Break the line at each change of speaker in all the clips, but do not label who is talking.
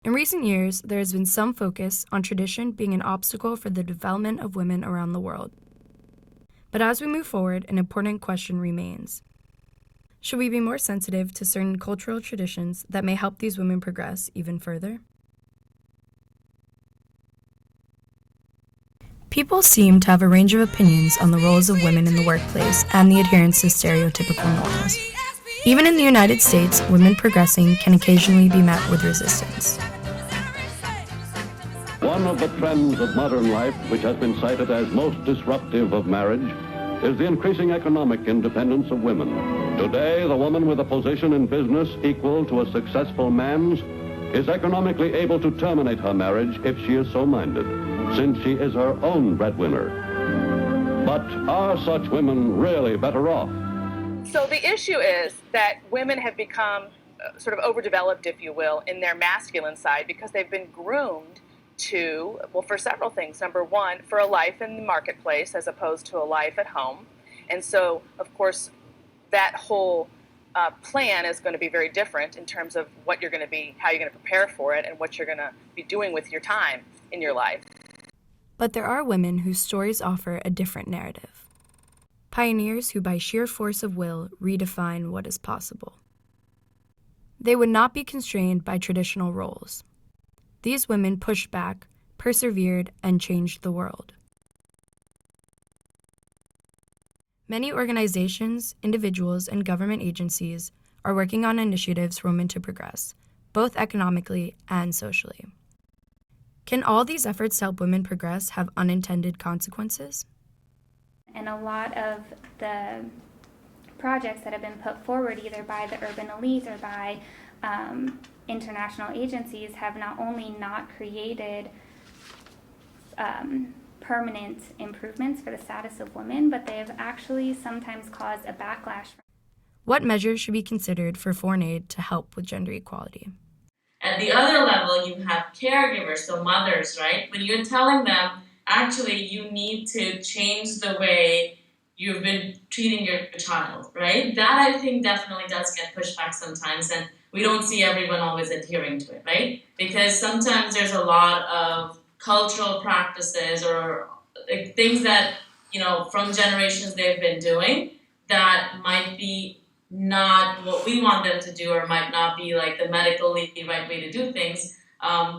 In recent years, there has been some focus on tradition being an obstacle for the development of women around the world. But as we move forward, an important question remains. Should we be more sensitive to certain cultural traditions that may help these women progress even further? People seem to have a range of opinions on the roles of women in the workplace and the adherence to stereotypical norms. Even in the United States, women progressing can occasionally be met with resistance.
One of the trends of modern life, which has been cited as most disruptive of marriage, is the increasing economic independence of women. Today, the woman with a position in business equal to a successful man's is economically able to terminate her marriage if she is so minded, since she is her own breadwinner. But are such women really better off?
So the issue is that women have become sort of overdeveloped, if you will, in their masculine side because they've been groomed to, well, for several things. Number one, for a life in the marketplace as opposed to a life at home. And so, of course, that whole plan is going to be very different in terms of what you're going to be, how you're going to prepare for it, and what you're going to be doing with your time in your life.
But there are women whose stories offer a different narrative. Pioneers who by sheer force of will redefine what is possible. They would not be constrained by traditional roles. These women pushed back, persevered, and changed the world. Many organizations, individuals, and government agencies are working on initiatives for women to progress, both economically and socially. Can all these efforts to help women progress have unintended consequences?
And a lot of the projects that have been put forward either by the urban elite or by international agencies have not only not created permanent improvements for the status of women, but they have actually sometimes caused a backlash.
What measures should be considered for foreign aid to help with gender equality?
At the other level, you have caregivers, so mothers, right? When you're telling them, actually, you need to change the way you've been treating your child, right? That, I think, definitely does get pushed back sometimes, and we don't see everyone always adhering to it, right? Because sometimes there's a lot of cultural practices or like, things that, from generations they've been doing that might be not what we want them to do or might not be like the medically right way to do things.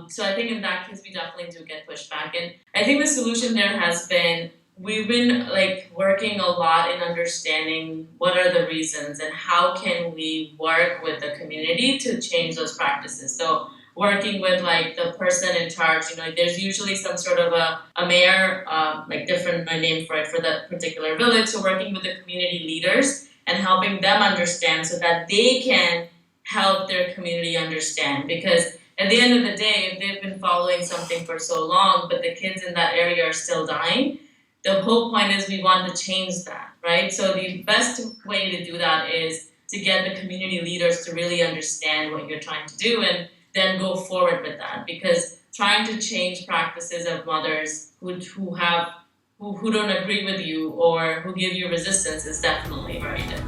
So I think in that case, we definitely do get pushed back. And I think the solution there has been, we've been like working a lot in understanding what are the reasons and how can we work with the community to change those practices. So working with like the person in charge, there's usually some sort of a mayor, like different name for it for that particular village. So working with the community leaders and helping them understand so that they can help their community understand. Because at the end of the day, if they've been following something for so long, but the kids in that area are still dying, the whole point is we want to change that, right? So the best way to do that is to get the community leaders to really understand what you're trying to do and then go forward with that. Because trying to change practices of mothers who don't agree with you or who give you resistance is definitely very difficult.